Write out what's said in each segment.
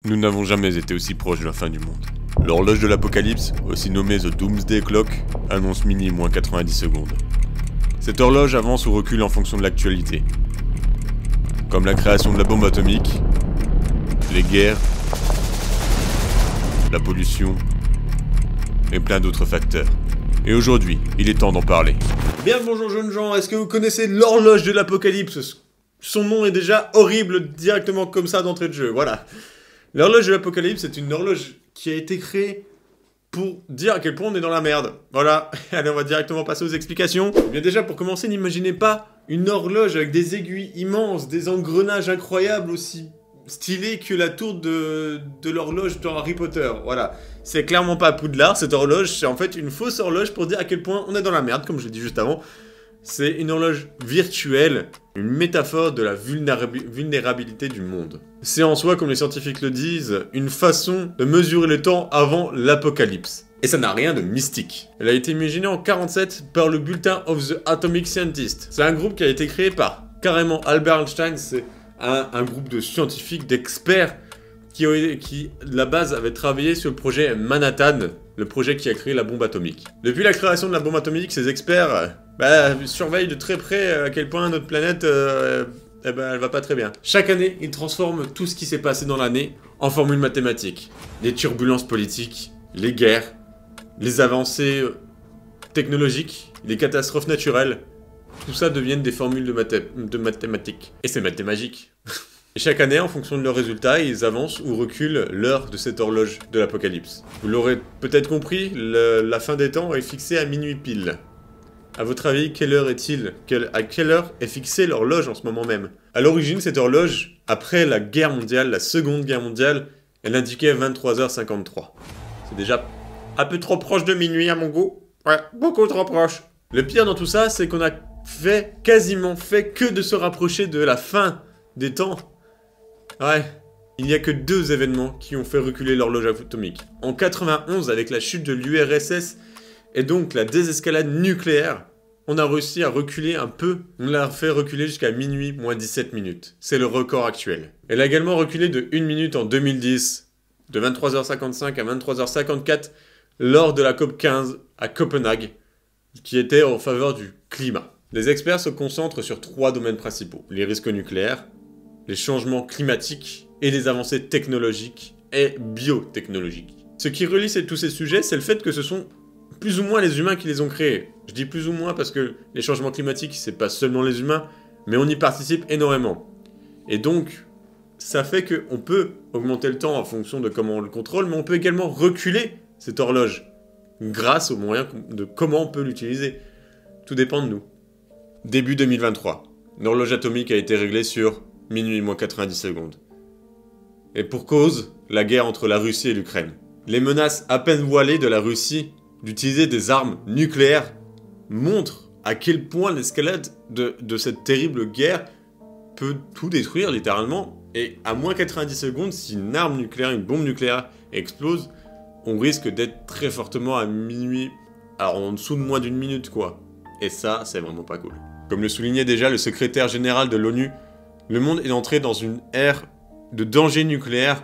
Nous n'avons jamais été aussi proches de la fin du monde. L'horloge de l'apocalypse, aussi nommée The Doomsday Clock, annonce minuit moins 90 secondes. Cette horloge avance ou recule en fonction de l'actualité. Comme la création de la bombe atomique, les guerres, la pollution et plein d'autres facteurs. Et aujourd'hui, il est temps d'en parler. Bien le bonjour jeunes gens, est-ce que vous connaissez l'horloge de l'apocalypse? Son nom est déjà horrible directement comme ça d'entrée de jeu, voilà. L'horloge de l'apocalypse est une horloge qui a été créée pour dire à quel point on est dans la merde. Voilà, allez on va directement passer aux explications. Eh bien déjà pour commencer, n'imaginez pas une horloge avec des aiguilles immenses, des engrenages incroyables aussi stylés que la tour de l'horloge dans Harry Potter. Voilà, c'est clairement pas Poudlard cette horloge, c'est en fait une fausse horloge pour dire à quel point on est dans la merde, comme je l'ai dit juste avant. C'est une horloge virtuelle, une métaphore de la vulnérabilité du monde. C'est en soi, comme les scientifiques le disent, une façon de mesurer le temps avant l'apocalypse. Et ça n'a rien de mystique. Elle a été imaginée en 1947 par le Bulletin of the Atomic Scientist. C'est un groupe qui a été créé par carrément Albert Einstein, c'est un groupe de scientifiques, d'experts qui, de la base, avaient travaillé sur le projet Manhattan, le projet qui a créé la bombe atomique. Depuis la création de la bombe atomique, ces experts surveillent de très près à quel point notre planète elle va pas très bien. Chaque année, ils transforment tout ce qui s'est passé dans l'année en formules mathématiques. Les turbulences politiques, les guerres, les avancées technologiques, les catastrophes naturelles, tout ça deviennent des formules de mathématiques. Et c'est mathémagique. Et chaque année, en fonction de leurs résultats, ils avancent ou reculent l'heure de cette horloge de l'apocalypse. Vous l'aurez peut-être compris, la fin des temps est fixée à minuit pile. A votre avis, quelle heure est-il? À quelle heure est fixée l'horloge en ce moment même? À l'origine, cette horloge, après la guerre mondiale, la seconde guerre mondiale, elle indiquait 23h53. C'est déjà un peu trop proche de minuit à mon goût. Ouais, beaucoup trop proche. Le pire dans tout ça, c'est qu'on a quasiment fait que de se rapprocher de la fin des temps. Ouais, il n'y a que deux événements qui ont fait reculer l'horloge atomique. En 91, avec la chute de l'URSS et donc la désescalade nucléaire, on a réussi à reculer un peu. On l'a fait reculer jusqu'à minuit moins 17 minutes. C'est le record actuel. Elle a également reculé de 1 minute en 2010, de 23h55 à 23h54, lors de la COP15 à Copenhague, qui était en faveur du climat. Les experts se concentrent sur 3 domaines principaux. Les risques nucléaires, les changements climatiques et les avancées technologiques et biotechnologiques. Ce qui relie tous ces sujets, c'est le fait que ce sont plus ou moins les humains qui les ont créés. Je dis plus ou moins parce que les changements climatiques, c'est pas seulement les humains, mais on y participe énormément. Et donc, ça fait qu'on peut augmenter le temps en fonction de comment on le contrôle, mais on peut également reculer cette horloge grâce aux moyens de comment on peut l'utiliser. Tout dépend de nous. Début 2023, l'horloge atomique a été réglée sur minuit moins 90 secondes. Et pour cause, la guerre entre la Russie et l'Ukraine. Les menaces à peine voilées de la Russie d'utiliser des armes nucléaires montrent à quel point l'escalade de cette terrible guerre peut tout détruire littéralement. Et à moins 90 secondes, si une arme nucléaire, une bombe nucléaire explose, on risque d'être très fortement à minuit, alors en dessous de moins d'une minute quoi. Et ça, c'est vraiment pas cool. Comme le soulignait déjà le secrétaire général de l'ONU, le monde est entré dans une ère de danger nucléaire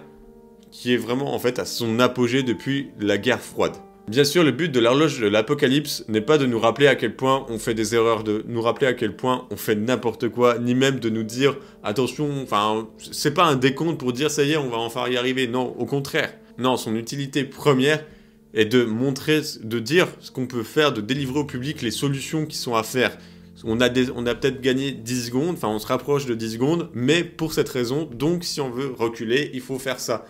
qui est vraiment en fait à son apogée depuis la guerre froide. Bien sûr, le but de l'horloge de l'apocalypse n'est pas de nous rappeler à quel point on fait des erreurs, de nous rappeler à quel point on fait n'importe quoi, ni même de nous dire attention, enfin, c'est pas un décompte pour dire ça y est, on va enfin y arriver. Non, au contraire. Non, son utilité première est de montrer, de dire ce qu'on peut faire, de délivrer au public les solutions qui sont à faire. On a peut-être gagné 10 secondes, enfin on se rapproche de 10 secondes, mais pour cette raison, donc si on veut reculer, il faut faire ça.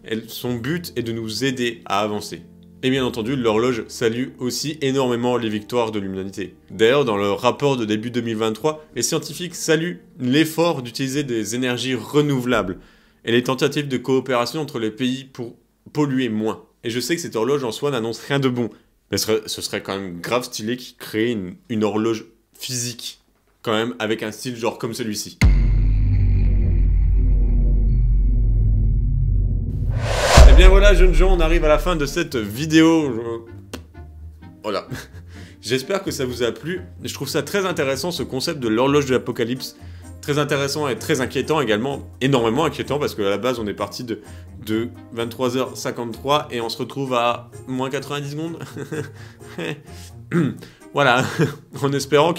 Et son but est de nous aider à avancer. Et bien entendu, l'horloge salue aussi énormément les victoires de l'humanité. D'ailleurs, dans le rapport de début 2023, les scientifiques saluent l'effort d'utiliser des énergies renouvelables et les tentatives de coopération entre les pays pour polluer moins. Et je sais que cette horloge en soi n'annonce rien de bon, mais ce serait quand même grave stylé qu'ils créent une horloge physique, quand même, avec un style genre comme celui-ci. Et bien voilà, jeunes gens, on arrive à la fin de cette vidéo. Voilà. J'espère que ça vous a plu. Je trouve ça très intéressant, ce concept de l'horloge de l'apocalypse. Très intéressant et très inquiétant également. Énormément inquiétant, parce qu'à la base, on est parti de 23h53 et on se retrouve à moins 90 secondes. Voilà, en espérant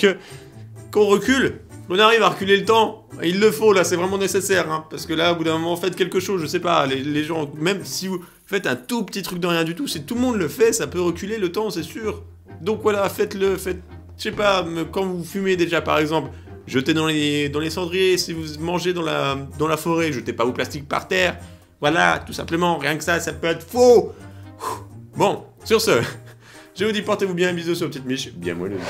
qu'on recule, qu'on arrive à reculer le temps. Il le faut, là, c'est vraiment nécessaire, hein, parce que là, au bout d'un moment, faites quelque chose, je sais pas, les gens, même si vous faites un tout petit truc de rien du tout, si tout le monde le fait, ça peut reculer le temps, c'est sûr. Donc voilà, faites-le, je sais pas, quand vous fumez déjà, par exemple, jetez dans les cendriers, si vous mangez dans la forêt, jetez pas vos plastiques par terre. Voilà, tout simplement, rien que ça peut être faux. Bon, sur ce, je vous dis portez-vous bien, bisous sur Petite Miche, bien moelleuse.